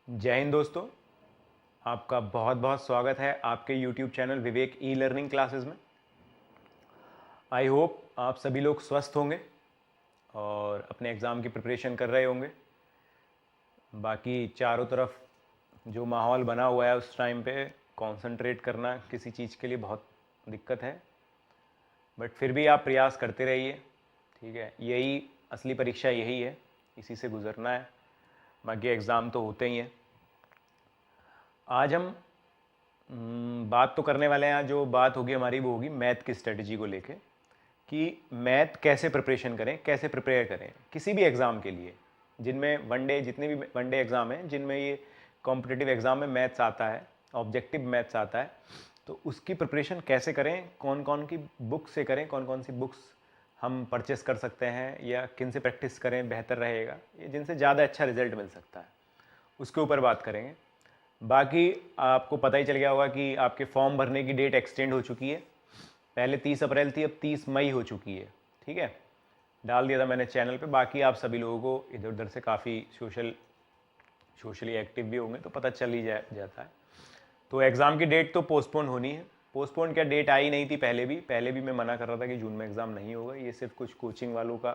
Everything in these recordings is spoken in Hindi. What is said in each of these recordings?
जय हिंद दोस्तों। आपका बहुत बहुत स्वागत है आपके YouTube चैनल विवेक ई लर्निंग क्लासेस में। आई होप आप सभी लोग स्वस्थ होंगे और अपने एग्ज़ाम की प्रिपरेशन कर रहे होंगे। बाकी चारों तरफ जो माहौल बना हुआ है उस टाइम पे कंसंट्रेट करना किसी चीज़ के लिए बहुत दिक्कत है, बट फिर भी आप प्रयास करते रहिए। ठीक है, यही असली परीक्षा यही है, इसी से गुज़रना है। बाकी एग्ज़ाम तो होते ही हैं। आज हम बात तो करने वाले हैं। जो बात होगी हमारी वो होगी मैथ की स्ट्रेटजी को लेके कि मैथ कैसे प्रिपरेशन करें, कैसे प्रिपेयर करें किसी भी एग्ज़ाम के लिए, जिनमें वनडे जितने भी वनडे एग्ज़ाम हैं, जिनमें ये कॉम्पिटिटिव एग्ज़ाम में मैथ्स आता है, ऑब्जेक्टिव मैथ्स आता है, तो उसकी प्रिपरेशन कैसे करें, कौन कौन की बुक से करें, कौन कौन सी बुक्स हम परचेस कर सकते हैं या किन से प्रैक्टिस करें बेहतर रहेगा, ये जिनसे ज़्यादा अच्छा रिजल्ट मिल सकता है, उसके ऊपर बात करेंगे। बाकी आपको पता ही चल गया होगा कि आपके फॉर्म भरने की डेट एक्सटेंड हो चुकी है। पहले 30 अप्रैल थी, अब 30 मई हो चुकी है। ठीक है, डाल दिया था मैंने चैनल पे। बाकी आप सभी लोगों को इधर उधर से काफ़ी सोशली एक्टिव भी होंगे तो पता चल ही जाता है। तो एग्ज़ाम की डेट तो पोस्टपोन होनी है। पोस्टपोन क्या, डेट आई नहीं थी पहले भी मैं मना कर रहा था कि जून में एग्ज़ाम नहीं होगा। ये सिर्फ कुछ कोचिंग वालों का,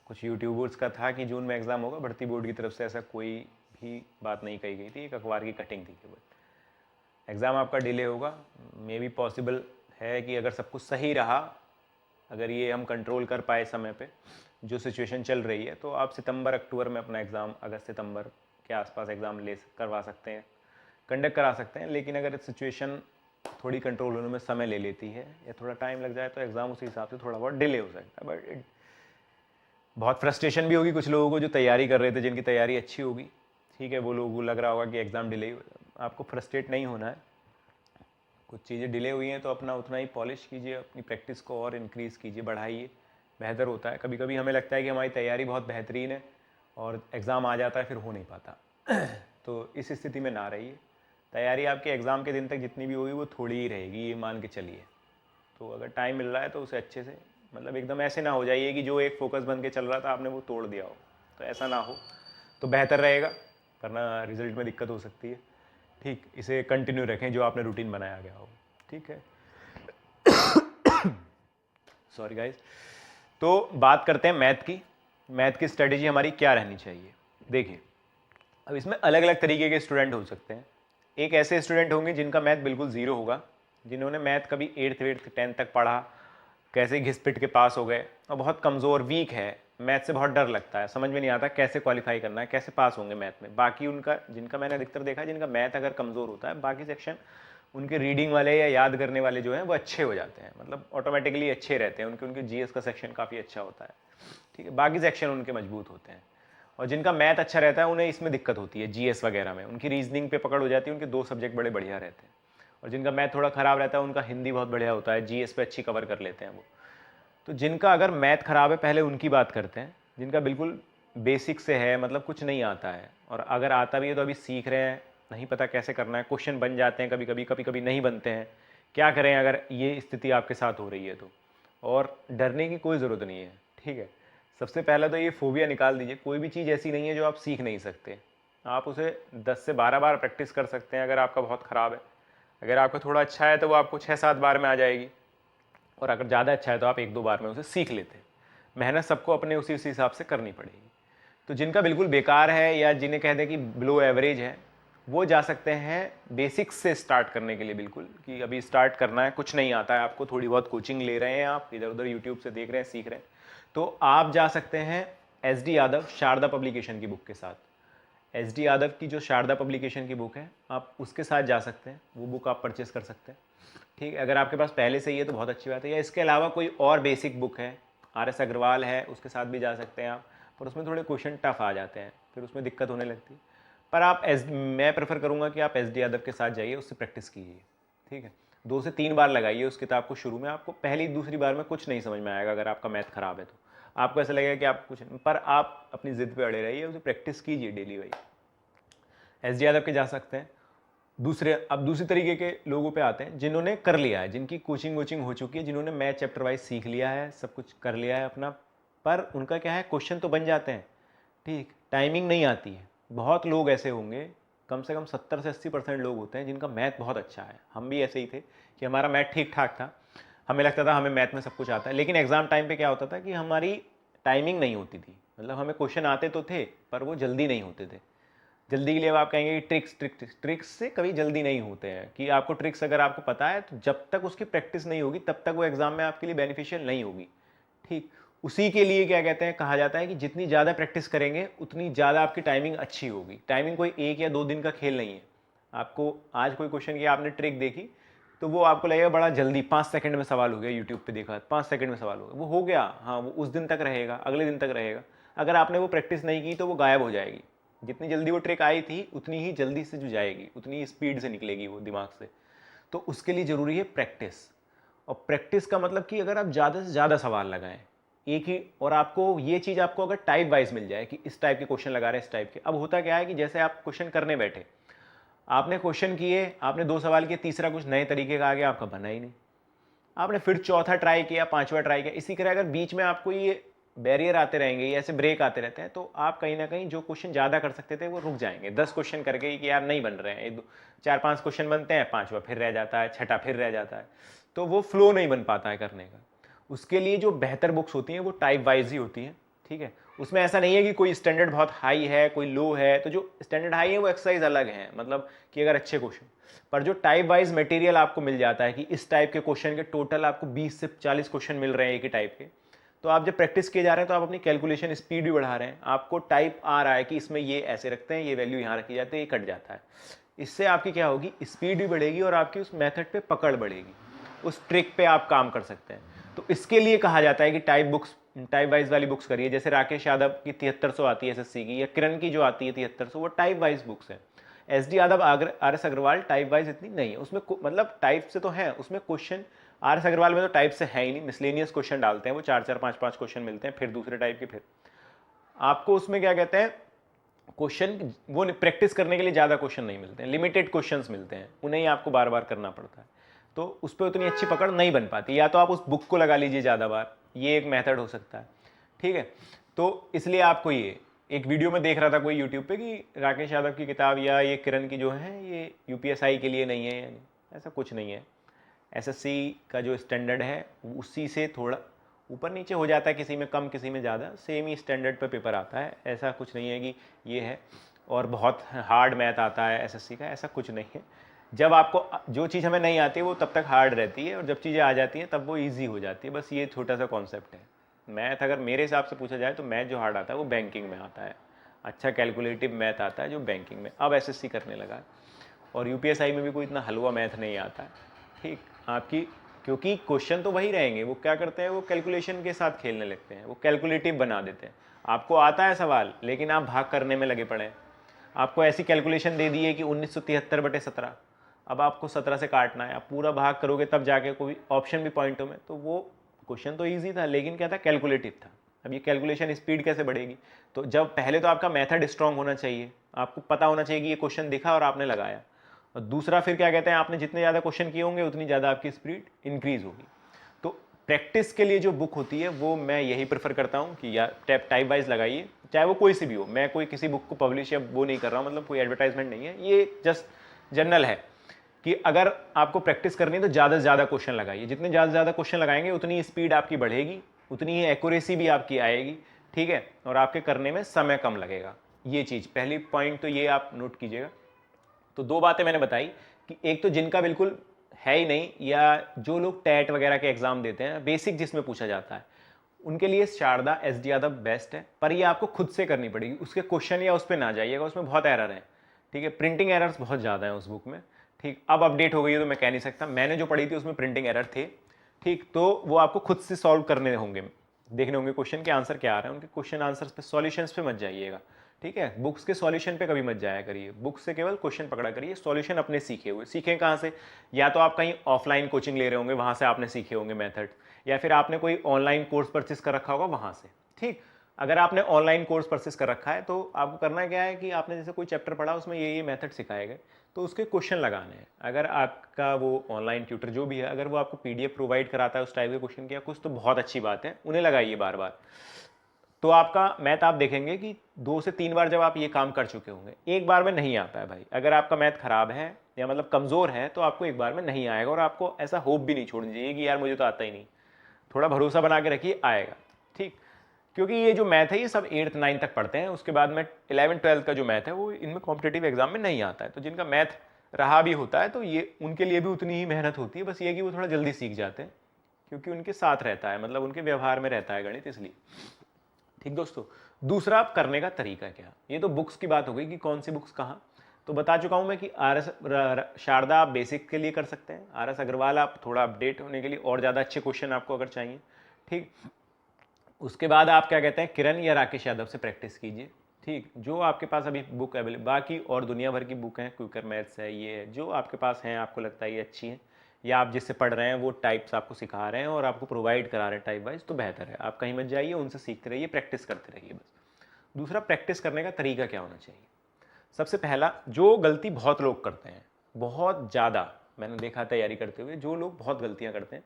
कुछ यूट्यूबर्स का था कि जून में एग्ज़ाम होगा। भर्ती बोर्ड की तरफ से ऐसा कोई भी बात नहीं कही गई थी, एक अखबार की कटिंग थी केवल। एग्ज़ाम आपका डिले होगा, मे बी पॉसिबल है कि अगर सब कुछ सही रहा, अगर ये हम कंट्रोल कर पाए समय पे जो सिचुएशन चल रही है, तो आप सितंबर अक्टूबर में अपना एग्ज़ाम, अगस्त सितंबर के आसपास एग्ज़ाम करवा सकते हैं, कंडक्ट करा सकते हैं। लेकिन अगर सिचुएशन थोड़ी कंट्रोल होने में समय ले लेती है या थोड़ा टाइम लग जाए तो एग्ज़ाम उसी हिसाब से थोड़ा बहुत डिले हो सकता है। बट बहुत फ्रस्ट्रेशन भी होगी कुछ लोगों को जो तैयारी कर रहे थे, जिनकी तैयारी अच्छी होगी। ठीक है, वो लोगों को लग रहा होगा कि एग्ज़ाम डिले। आपको फ्रस्ट्रेट नहीं होना है। कुछ चीज़ें डिले हुई हैं तो अपना उतना ही पॉलिश कीजिए, अपनी प्रैक्टिस को और इंक्रीज़ कीजिए, बढ़ाइए, बेहतर होता है। कभी कभी हमें लगता है कि हमारी तैयारी बहुत बेहतरीन है और एग्ज़ाम आ जाता है, फिर हो नहीं पाता। तो इस स्थिति में ना रहिए। तैयारी आपके एग्ज़ाम के दिन तक जितनी भी होगी वो थोड़ी ही रहेगी, ये मान के चलिए। तो अगर टाइम मिल रहा है तो उसे अच्छे से, मतलब एकदम ऐसे ना हो जाइए कि जो एक फोकस बन के चल रहा था आपने वो तोड़ दिया हो, तो ऐसा ना हो तो बेहतर रहेगा, वरना रिजल्ट में दिक्कत हो सकती है। ठीक, इसे कंटिन्यू रखें जो आपने रूटीन बनाया गया हो। ठीक है, सॉरी गाइज। तो बात करते हैं मैथ की। मैथ की स्ट्रेटेजी हमारी क्या रहनी चाहिए। देखिए, अब इसमें अलग अलग तरीके के स्टूडेंट हो सकते हैं। एक ऐसे स्टूडेंट होंगे जिनका मैथ बिल्कुल ज़ीरो होगा, जिन्होंने मैथ कभी 8th 10th तक पढ़ा, कैसे घिस पिट के पास हो गए और बहुत कमज़ोर वीक है, मैथ से बहुत डर लगता है, समझ में नहीं आता कैसे क्वालिफाई करना है, कैसे पास होंगे मैथ में। बाकी उनका, जिनका मैंने अधिकतर देखा है, जिनका मैथ अगर कमज़ोर होता है, बाकी सेक्शन उनके रीडिंग वाले या याद करने वाले जो हैं वो अच्छे हो जाते हैं, मतलब ऑटोमेटिकली अच्छे रहते हैं। उनके जीएस का सेक्शन काफ़ी अच्छा होता है। ठीक है, बाकी सेक्शन उनके मजबूत होते हैं। और जिनका मैथ अच्छा रहता है उन्हें इसमें दिक्कत होती है, जीएस वगैरह में उनकी रीजनिंग पे पकड़ हो जाती है, उनके दो सब्जेक्ट बड़े बढ़िया रहते हैं। और जिनका मैथ थोड़ा ख़राब रहता है उनका हिंदी बहुत बढ़िया होता है, जीएस पे अच्छी कवर कर लेते हैं वो। तो जिनका अगर मैथ ख़राब है, पहले उनकी बात करते हैं। जिनका बिल्कुल बेसिक से है, मतलब कुछ नहीं आता है, और अगर आता भी है तो अभी सीख रहे हैं, नहीं पता कैसे करना है, क्वेश्चन बन जाते हैं कभी कभी नहीं बनते हैं, क्या करें अगर ये स्थिति आपके साथ हो रही है तो। और डरने की कोई ज़रूरत नहीं है। ठीक है, सबसे पहला तो ये फोबिया निकाल दीजिए। कोई भी चीज़ ऐसी नहीं है जो आप सीख नहीं सकते। आप उसे 10 से 12 बार प्रैक्टिस कर सकते हैं। अगर आपका बहुत ख़राब है, अगर आपका थोड़ा अच्छा है तो वो आपको 6-7 बार में आ जाएगी, और अगर ज़्यादा अच्छा है तो आप 1-2 बार में उसे सीख लेते हैं। मेहनत सबको अपने उसी हिसाब से करनी पड़ेगी। तो जिनका बिल्कुल बेकार है या जिन्हें कह दें कि बिलो एवरेज है, वो जा सकते हैं बेसिक्स से स्टार्ट करने के लिए। बिल्कुल कि अभी स्टार्ट करना है, कुछ नहीं आता है आपको, थोड़ी बहुत कोचिंग ले रहे हैं, आप इधर उधर यूट्यूब से देख रहे हैं, सीख रहे हैं, तो आप जा सकते हैं SD यादव शारदा पब्लिकेशन की बुक के साथ। SD यादव की जो शारदा पब्लिकेशन की बुक है, आप उसके साथ जा सकते हैं, वो बुक आप परचेस कर सकते हैं। ठीक है, अगर आपके पास पहले से ही है तो बहुत अच्छी बात है। या इसके अलावा कोई और बेसिक बुक है, RS अग्रवाल है, उसके साथ भी जा सकते हैं आप, पर उसमें थोड़े क्वेश्चन टफ आ जाते हैं, फिर उसमें दिक्कत होने लगती है। पर मैं प्रेफर करूँगा कि आप SD यादव के साथ जाइए, उससे प्रैक्टिस कीजिए। ठीक है, 2 से 3 बार लगाइए उस किताब को शुरू में। आपको पहली दूसरी बार में कुछ नहीं समझ में आएगा, अगर आपका मैथ खराब है तो आपको ऐसा लगेगा कि आप कुछ, पर आप अपनी ज़िद पे अड़े रहिए, उसे प्रैक्टिस कीजिए डेली। वाई SD यादव के जा सकते हैं। अब दूसरे तरीके के लोगों पे आते हैं, जिन्होंने कर लिया है, जिनकी कोचिंग वोचिंग हो चुकी है, जिन्होंने मैथ चैप्टर वाइज सीख लिया है, सब कुछ कर लिया है अपना, पर उनका क्या है, क्वेश्चन तो बन जाते हैं, ठीक, टाइमिंग नहीं आती है। बहुत लोग ऐसे होंगे, कम से कम 70 से 80% लोग होते हैं जिनका मैथ बहुत अच्छा है। हम भी ऐसे ही थे कि हमारा मैथ ठीक ठाक था, हमें लगता था हमें मैथ में सब कुछ आता है, लेकिन एग्ज़ाम टाइम पे क्या होता था कि हमारी टाइमिंग नहीं होती थी। मतलब हमें क्वेश्चन आते तो थे पर वो जल्दी नहीं होते थे। जल्दी के लिए अब आप कहेंगे कि ट्रिक्स से कभी जल्दी नहीं होते हैं, कि आपको ट्रिक्स अगर आपको पता है तो जब तक उसकी प्रैक्टिस नहीं होगी तब तक वो एग्जाम में आपके लिए बेनिफिशियल नहीं होगी। ठीक, उसी के लिए क्या कहते हैं, कहा जाता है कि जितनी ज़्यादा प्रैक्टिस करेंगे उतनी ज़्यादा आपकी टाइमिंग अच्छी होगी। टाइमिंग कोई 1 या 2 दिन का खेल नहीं है। आपको आज कोई क्वेश्चन किया, आपने ट्रिक देखी, तो वो आपको लगेगा बड़ा जल्दी 5 सेकंड में सवाल हो गया, यूट्यूब पे देखा 5 सेकंड में सवाल हो गया, वो हो गया। हाँ, वो उस दिन तक रहेगा, अगले दिन तक रहेगा। अगर आपने वो प्रैक्टिस नहीं की तो वो गायब हो जाएगी। जितनी जल्दी वो ट्रिक आई थी उतनी ही जल्दी से जो जाएगी, उतनी ही स्पीड से निकलेगी वो दिमाग से। तो उसके लिए ज़रूरी है प्रैक्टिस। और प्रैक्टिस का मतलब कि अगर आप ज़्यादा से ज़्यादा सवाल लगाएं एक ही, और आपको ये चीज़ आपको अगर टाइप वाइज मिल जाए कि इस टाइप के क्वेश्चन लगा रहे हैं, इस टाइप के। अब होता क्या है कि जैसे आप क्वेश्चन करने बैठे, आपने क्वेश्चन किए, आपने 2 सवाल किए, तीसरा कुछ नए तरीके का आ गया, आपका बना ही नहीं। आपने फिर चौथा ट्राई किया, 5वां ट्राई किया, इसी तरह अगर बीच में आपको ये बैरियर आते रहेंगे, ये ऐसे ब्रेक आते रहते हैं, तो आप कहीं ना कहीं जो क्वेश्चन ज़्यादा कर सकते थे वो रुक जाएंगे। 10 क्वेश्चन करके कि यार नहीं बन रहे हैं, 4-5 क्वेश्चन बनते हैं, 5वां फिर रह जाता है, 6ठा फिर रह जाता है, तो वो फ्लो नहीं बन पाता है करने का। उसके लिए जो बेहतर बुक्स होती हैं वो टाइप वाइज ही होती हैं। ठीक है, उसमें ऐसा नहीं है कि कोई स्टैंडर्ड बहुत हाई है, कोई लो है, तो जो स्टैंडर्ड हाई है वो एक्सरसाइज अलग है, मतलब कि अगर अच्छे क्वेश्चन, पर जो टाइप वाइज मटेरियल आपको मिल जाता है कि इस टाइप के क्वेश्चन के टोटल आपको 20 से 40 क्वेश्चन मिल रहे हैं एक ही टाइप के, तो आप जब प्रैक्टिस किए जा रहे हैं तो आप अपनी कैलकुलेशन स्पीड भी बढ़ा रहे हैं। आपको टाइप आ रहा है कि इसमें ये ऐसे रखते हैं, ये वैल्यू यहाँ रखी जाती है, ये कट जाता है। इससे आपकी क्या होगी, स्पीड भी बढ़ेगी और आपकी उस मेथड पे पकड़ बढ़ेगी, उस ट्रिक पे आप काम कर सकते हैं। तो इसके लिए कहा जाता है कि टाइप वाइज वाली बुक्स करिए। जैसे राकेश यादव की 7300 आती है एसएससी की, या किरण की जो आती है 7300, वो टाइप वाइज बुक्स है। S D Yadav, R S Agarwal type wise इतनी नहीं है उसमें, मतलब टाइप से तो है उसमें क्वेश्चन। आर एस अग्रवाल में तो टाइप से है ही नहीं, मिसलेनियस क्वेश्चन डालते हैं वो, 4-4 5-5 क्वेश्चन मिलते हैं, फिर दूसरे टाइप के। फिर आपको उसमें क्या कहते हैं, क्वेश्चन वो प्रैक्टिस करने के लिए ज़्यादा क्वेश्चन नहीं मिलते हैं, लिमिटेड क्वेश्चंस मिलते हैं, उन्हें ही आपको बार बार करना पड़ता है। तो उस पर उतनी अच्छी पकड़ नहीं बन पाती। या तो आप उस बुक को लगा लीजिए ज़्यादा बार, ये एक मेथड हो सकता है। ठीक है, तो इसलिए आपको ये एक वीडियो में देख रहा था कोई यूट्यूब पे कि राकेश यादव की किताब या ये किरण की जो है ये यूपीएसआई के लिए नहीं है, यानी ऐसा कुछ नहीं है। एसएससी का जो स्टैंडर्ड है उसी से थोड़ा ऊपर नीचे हो जाता है, किसी में कम किसी में ज़्यादा, सेम ही स्टैंडर्ड पे पेपर आता है। ऐसा कुछ नहीं है कि ये है और बहुत हार्ड मैथ आता है एसएससी का, ऐसा कुछ नहीं है। जब आपको जो चीज़ हमें नहीं आती है वो तब तक हार्ड रहती है, और जब चीज़ें आ जाती हैं तब वो ईजी हो जाती है। बस ये छोटा सा कॉन्सेप्ट है। मैथ अगर मेरे हिसाब से पूछा जाए तो मैथ जो हार्ड आता है वो बैंकिंग में आता है। अच्छा कैलकुलेटिव मैथ आता है जो बैंकिंग में अब एसएससी करने लगा है। और यूपीएसआई में भी कोई इतना हलवा मैथ नहीं आता है। ठीक, आपकी क्योंकि क्वेश्चन तो वही रहेंगे, वो क्या करते हैं, वो कैलकुलेशन के साथ खेलने लगते हैं, वो कैलकुलेटिव बना देते हैं। आपको आता है सवाल लेकिन आप भाग करने में लगे पड़े हैं। आपको ऐसी कैलकुलेशन दे दी है कि 1973/17, अब आपको 17 से काटना है, आप पूरा भाग करोगे तब जाके कोई ऑप्शन भी पॉइंटों में, तो वो क्वेश्चन तो ईजी था लेकिन क्या था, कैलकुलेटिव था। अब ये कैलकुलेशन स्पीड कैसे बढ़ेगी, तो जब पहले तो आपका मेथड स्ट्रांग होना चाहिए, आपको पता होना चाहिए कि ये क्वेश्चन दिखा और आपने लगाया। और दूसरा फिर क्या कहते हैं, आपने जितने ज़्यादा क्वेश्चन किए होंगे उतनी ज़्यादा आपकी स्पीड इंक्रीज होगी। तो प्रैक्टिस के लिए जो बुक होती है वो मैं यही प्रेफर करता हूँ कि या टाइप वाइज लगाइए, चाहे वो कोई सी भी हो। मैं कोई किसी बुक को पब्लिश या वो नहीं कर रहा हूँ, मतलब कोई एडवर्टाइजमेंट नहीं है, ये जस्ट जनरल है कि अगर आपको प्रैक्टिस करनी है तो ज़्यादा से ज़्यादा क्वेश्चन लगाइए। जितने ज़्यादा से ज़्यादा क्वेश्चन लगाएंगे उतनी स्पीड आपकी बढ़ेगी, उतनी ही एक्यूरेसी भी आपकी आएगी। ठीक है, और आपके करने में समय कम लगेगा। ये चीज़ पहली पॉइंट तो ये आप नोट कीजिएगा। तो 2 बातें मैंने बताई कि एक तो जिनका बिल्कुल है ही नहीं, या जो लोग टेट वगैरह के एग्जाम देते हैं, बेसिक जिसमें पूछा जाता है, उनके लिए Sharda S D Yadav best है। पर ये आपको खुद से करनी पड़ेगी, उसके क्वेश्चन या उस पर ना जाइएगा, उसमें बहुत एरर है। ठीक है, प्रिंटिंग एरर्स बहुत ज़्यादा हैं उस बुक में। ठीक, अब अपडेट हो गई है तो मैं कह नहीं सकता, मैंने जो पढ़ी थी उसमें प्रिंटिंग एरर थे। ठीक, तो वो आपको खुद से सॉल्व करने होंगे, देखने होंगे क्वेश्चन के आंसर क्या आ रहे हैं, उनके क्वेश्चन आंसर्स पे, सॉल्यूशंस पे मत जाइएगा। ठीक है, बुक्स के सॉल्यूशन पे कभी मत जाया करिए, बुक्स से केवल क्वेश्चन पकड़ा करिए, सॉल्यूशन अपने सीखे हुए। सीखें कहाँ से, या तो आप कहीं ऑफलाइन कोचिंग ले रहे होंगे, वहाँ से आपने सीखे होंगे मेथड, या फिर आपने कोई ऑनलाइन कोर्स परचेस कर रखा होगा वहाँ से। ठीक, अगर आपने ऑनलाइन कोर्स परचेस कर रखा है तो आपको करना क्या है कि आपने जैसे कोई चैप्टर पढ़ा, उसमें ये मेथड सिखाए गए, तो उसके क्वेश्चन लगाने हैं। अगर आपका वो ऑनलाइन ट्यूटर जो भी है, अगर वो आपको पीडीएफ प्रोवाइड कराता है उस टाइप के क्वेश्चन की या कुछ, तो बहुत अच्छी बात है, उन्हें लगाइए बार बार। तो आपका मैथ आप देखेंगे कि 2 से 3 बार जब आप ये काम कर चुके होंगे, एक बार में नहीं आता है भाई। अगर आपका मैथ खराब है या मतलब कमज़ोर है तो आपको एक बार में नहीं आएगा, और आपको ऐसा होप भी नहीं छोड़नी चाहिए कि यार मुझे तो आता ही नहीं। थोड़ा भरोसा बना के रखिए, आएगा। ठीक, क्योंकि ये जो मैथ है ये सब 8th 9th तक पढ़ते हैं, उसके बाद में 11th 12th का जो मैथ है वो इनमें कॉम्पिटेटिव एग्जाम में नहीं आता है। तो जिनका मैथ रहा भी होता है तो ये उनके लिए भी उतनी ही मेहनत होती है, बस ये कि वो थोड़ा जल्दी सीख जाते हैं क्योंकि उनके साथ रहता है, मतलब उनके व्यवहार में रहता है गणित, इसलिए। ठीक दोस्तों, दूसरा आप करने का तरीका क्या, ये तो बुक्स की बात हो गई कि कौन सी बुक्स कहाँ। तो बता चुका हूँ मैं कि शारदा आप बेसिक के लिए कर सकते हैं, RS अग्रवाल आप थोड़ा अपडेट होने के लिए और ज़्यादा अच्छे क्वेश्चन आपको अगर चाहिए। ठीक, उसके बाद आप क्या कहते हैं, किरण या राकेश यादव से प्रैक्टिस कीजिए। ठीक, जो आपके पास अभी बुक अवेलेबल, बाकी और दुनिया भर की बुक हैं, क्विकर मैथ्स है, ये है, जो आपके पास हैं आपको लगता है ये अच्छी है, या आप जिससे पढ़ रहे हैं वो टाइप्स आपको सिखा रहे हैं और आपको प्रोवाइड करा रहे हैं टाइप वाइज, तो बेहतर है। आप कहीं मत जाइए, उनसे सीखते रहिए, प्रैक्टिस करते रहिए बस। दूसरा, प्रैक्टिस करने का तरीका क्या होना चाहिए। सबसे पहला, जो गलती बहुत लोग करते हैं, बहुत ज़्यादा मैंने देखा तैयारी करते हुए, जो लोग बहुत गलतियाँ करते हैं,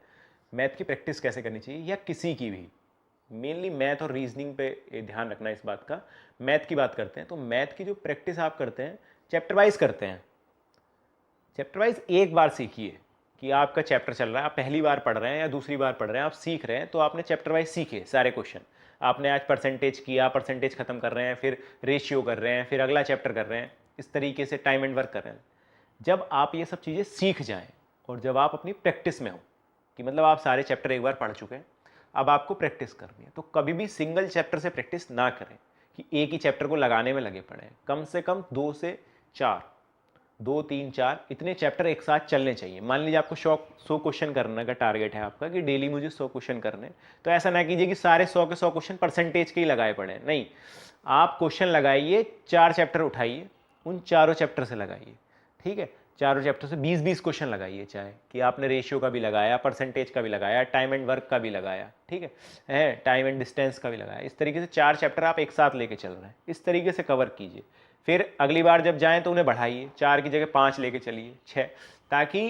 मैथ की प्रैक्टिस कैसे करनी चाहिए, या किसी की भी, मेनली मैथ और रीजनिंग पे ध्यान रखना इस बात का। मैथ की बात करते हैं तो मैथ की जो प्रैक्टिस आप करते हैं, चैप्टर वाइज करते हैं। चैप्टर वाइज एक बार सीखिए कि आपका चैप्टर चल रहा है, आप पहली बार पढ़ रहे हैं या दूसरी बार पढ़ रहे हैं, आप सीख रहे हैं, तो आपने चैप्टर वाइज सीखे सारे क्वेश्चन। आपने आज परसेंटेज किया, परसेंटेज खत्म कर रहे हैं, फिर रेशियो कर रहे हैं, फिर अगला चैप्टर कर रहे हैं, इस तरीके से टाइम एंड वर्क कर रहे हैं। जब आप ये सब चीज़ें सीख जाएं और जब आप अपनी प्रैक्टिस में हो, कि मतलब आप सारे चैप्टर एक बार पढ़ चुके हैं, अब आपको प्रैक्टिस करनी है, तो कभी भी सिंगल चैप्टर से प्रैक्टिस ना करें कि एक ही चैप्टर को लगाने में लगे पड़े हैं। कम से कम 2 से 4, 2 3 4 इतने चैप्टर एक साथ चलने चाहिए। मान लीजिए आपको 100 क्वेश्चन करने का टारगेट है आपका कि डेली मुझे 100 क्वेश्चन करने, तो ऐसा ना कीजिए कि सारे 100 के 100 क्वेश्चन परसेंटेज के ही लगाए पड़े हैं। नहीं, आप क्वेश्चन लगाइए, 4 चैप्टर उठाइए, उन चारों चैप्टर से लगाइए। ठीक है, चारों चैप्टर से 20-20 क्वेश्चन लगाइए, चाहे कि आपने रेशियो का भी लगाया, परसेंटेज का भी लगाया, टाइम एंड वर्क का भी लगाया, ठीक है, टाइम एंड डिस्टेंस का भी लगाया। इस तरीके से 4 चैप्टर आप एक साथ लेके चल रहे हैं, इस तरीके से कवर कीजिए। फिर अगली बार जब जाएं तो उन्हें बढ़ाइए, 4 की जगह 5 लेके चलिए, 6, ताकि,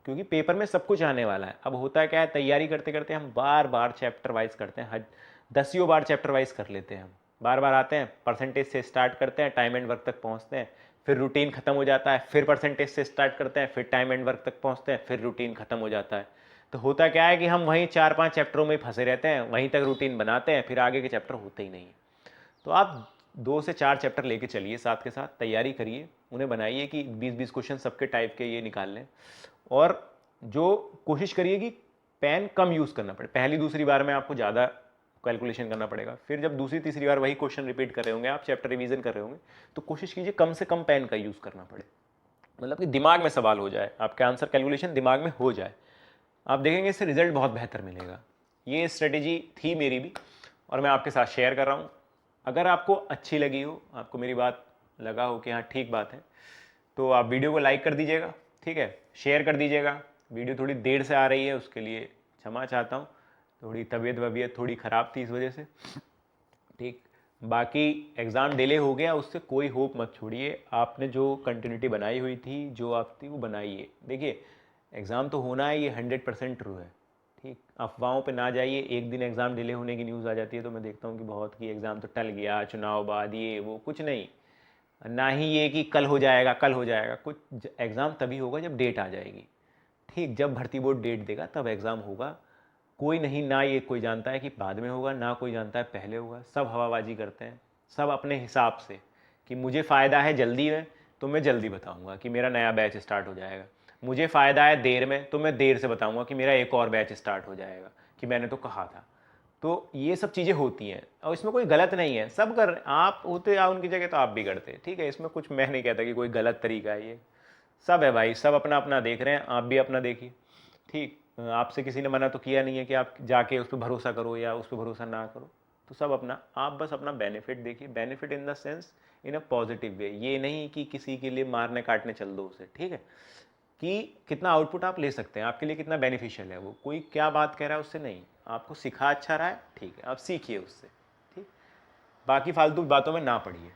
क्योंकि पेपर में सब कुछ आने वाला है। अब होता है क्या है, तैयारी करते करते हम बार बार चैप्टर वाइज करते हैं, 10 बार चैप्टर वाइज कर लेते हैं हम, बार बार आते हैं, परसेंटेज से स्टार्ट करते हैं, टाइम एंड वर्क तक पहुंचते हैं, फिर रूटीन खत्म हो जाता है, फिर परसेंटेज से स्टार्ट करते हैं, फिर टाइम एंड वर्क तक पहुंचते हैं, फिर रूटीन खत्म हो जाता है। तो होता क्या है कि हम वहीं 4-5 चैप्टरों में फंसे रहते हैं, वहीं तक रूटीन बनाते हैं, फिर आगे के चैप्टर होते ही नहीं है। तो आप 2 से 4 चैप्टर लेके चलिए, साथ के साथ तैयारी करिए, उन्हें बनाइए कि 20-20 क्वेश्चन सबके टाइप के ये निकाल लें, और जो कोशिश करिए कि पेन कम यूज़ करना पड़े। पहली दूसरी बार में आपको ज़्यादा कैलकुलेशन करना पड़ेगा, फिर जब दूसरी तीसरी बार वही क्वेश्चन रिपीट कर रहे होंगे, आप चैप्टर रिवीजन कर रहे होंगे, तो कोशिश कीजिए कम से कम पेन का यूज़ करना पड़े, मतलब कि दिमाग में सवाल हो जाए, आपका आंसर कैलकुलेशन दिमाग में हो जाए। आप देखेंगे इससे रिजल्ट बहुत बेहतर मिलेगा। ये स्ट्रेटेजी थी मेरी भी, और मैं आपके साथ शेयर कर रहा हूँ। अगर आपको अच्छी लगी हो, आपको मेरी बात लगा हो कि हाँ ठीक बात है, तो आप वीडियो को लाइक कर दीजिएगा, ठीक है, शेयर कर दीजिएगा। वीडियो थोड़ी देर से आ रही है, उसके लिए क्षमा चाहता हूँ, थोड़ी तबीयत वबीयत थोड़ी ख़राब थी इस वजह से। ठीक, बाकी एग्ज़ाम डिले हो गया, उससे कोई होप मत छोड़िए। आपने जो कंटिन्यूटी बनाई हुई थी, जो आप थी वो बनाइए। देखिए, एग्ज़ाम तो होना है, ये 100% ट्रू है। ठीक, अफवाहों पे ना जाइए। एक दिन एग्ज़ाम डिले होने की न्यूज़ आ जाती है तो मैं देखता हूँ कि बहुत कि एग्ज़ाम तो टल गया, चुनाव बाद, ये वो, कुछ नहीं। ना ही ये कि कल हो जाएगा, कल हो जाएगा, कुछ एग्ज़ाम तभी होगा जब डेट आ जाएगी। ठीक, जब भर्ती बोर्ड डेट देगा तब एग्ज़ाम होगा। कोई नहीं, ना ये कोई जानता है कि बाद में होगा, ना कोई जानता है पहले होगा। सब हवाबाजी करते हैं, सब अपने हिसाब से, कि मुझे फ़ायदा है जल्दी में तो मैं जल्दी बताऊंगा कि मेरा नया बैच स्टार्ट हो जाएगा, मुझे फ़ायदा है देर में तो मैं देर से बताऊंगा कि मेरा एक और बैच स्टार्ट हो जाएगा, कि मैंने तो कहा था। तो ये सब चीज़ें होती हैं और इसमें कोई गलत नहीं है, सब कर, आप होते आ उनकी जगह तो आप भी करते, ठीक है। इसमें कुछ मैं नहीं कहता कि कोई गलत तरीका है, ये सब है भाई, सब अपना अपना देख रहे हैं, आप भी अपना देखिए। ठीक, आपसे किसी ने मना तो किया नहीं है कि आप जाके उस पर भरोसा करो या उस पर भरोसा ना करो। तो सब अपना, आप बस अपना बेनिफिट देखिए, benefit in the sense in a positive way, ये नहीं कि किसी के लिए मारने काटने चल दो उसे, ठीक है, कि कितना आउटपुट आप ले सकते हैं, आपके लिए कितना बेनिफिशियल है वो, कोई क्या बात कह रहा है उससे नहीं, आपको सिखा अच्छा रहा है, ठीक है, आप सीखिए उससे। ठीक, बाकी फालतू बातों में ना पड़िए।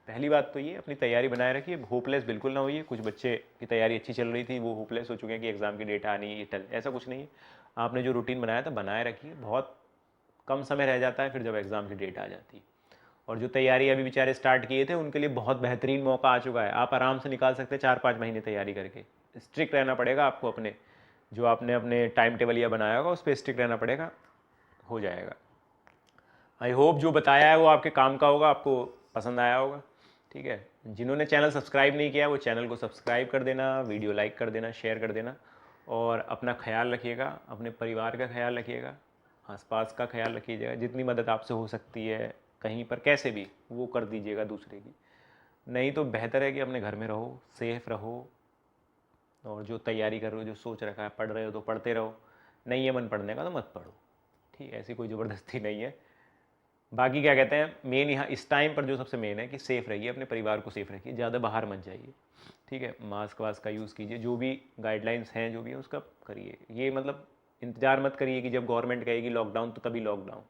पहली बात तो ये, अपनी तैयारी बनाए रखिए, होपलेस बिल्कुल ना होइए। कुछ बच्चे की तैयारी अच्छी चल रही थी, वो होपलेस हो चुके हैं कि एग्ज़ाम की डेट आनी है, टल, ऐसा कुछ नहीं है। आपने जो रूटीन बनाया था बनाए रखिए, बहुत कम समय रह जाता है फिर जब एग्ज़ाम की डेट आ जाती है। और जो तैयारी अभी बेचारे स्टार्ट किए थे उनके लिए बहुत बेहतरीन मौका आ चुका है, आप आराम से निकाल सकते हैं 4-5 महीने तैयारी करके। स्ट्रिक्ट रहना पड़ेगा आपको, अपने जो आपने अपने टाइम टेबल या बनाया होगा उस पर स्ट्रिक्ट रहना पड़ेगा, हो जाएगा। आई होप जो बताया है वो आपके काम का होगा, आपको पसंद आया होगा। ठीक है, जिन्होंने चैनल सब्सक्राइब नहीं किया वो चैनल को सब्सक्राइब कर देना, वीडियो लाइक कर देना, शेयर कर देना, और अपना ख्याल रखिएगा, अपने परिवार का ख्याल रखिएगा, आसपास का ख्याल रखिएगा, जितनी मदद आपसे हो सकती है कहीं पर कैसे भी वो कर दीजिएगा दूसरे की। नहीं तो बेहतर है कि अपने घर में रहो, सेफ रहो, और जो तैयारी कर रहे हो, जो सोच रखा है, पढ़ रहे हो तो पढ़ते रहो, नहीं है मन पढ़ने का तो मत पढ़ो। ठीक है, ऐसी कोई ज़बरदस्ती नहीं है। बाकी क्या कहते हैं, मेन यहाँ इस टाइम पर जो सबसे मेन है कि सेफ़ रहिए, अपने परिवार को सेफ़ रखिए, ज़्यादा बाहर मत जाइए। ठीक है, मास्क वास्क का यूज़ कीजिए, जो भी गाइडलाइंस हैं जो भी है उसका करिए। ये मतलब इंतज़ार मत करिए कि जब गवर्नमेंट कहेगी लॉकडाउन तो तभी लॉकडाउन।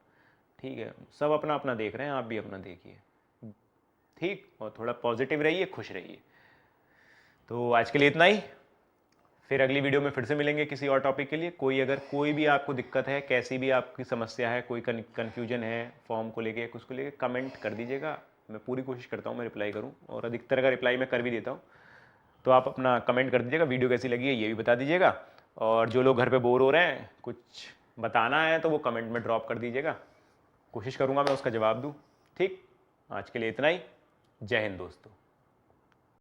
ठीक है, सब अपना अपना देख रहे हैं, आप भी अपना देखिए। ठीक, और थोड़ा पॉजिटिव रहिए, खुश रहिए। तो आज के लिए इतना ही, फिर अगली वीडियो में फिर से मिलेंगे किसी और टॉपिक के लिए। कोई भी आपको दिक्कत है, कैसी भी आपकी समस्या है, कोई कन्फ्यूजन है फॉर्म को लेके, कुछ को लेके, कमेंट कर दीजिएगा। मैं पूरी कोशिश करता हूँ मैं रिप्लाई करूँ, और अधिकतर का रिप्लाई मैं कर भी देता हूँ। तो आप अपना कमेंट कर दीजिएगा, वीडियो कैसी लगी है ये भी बता दीजिएगा। और जो लोग घर पे बोर हो रहे हैं, कुछ बताना है तो वो कमेंट में ड्रॉप कर दीजिएगा, कोशिश करूँगा मैं उसका जवाब दूँ। ठीक, आज के लिए इतना ही। जय हिंद दोस्तों।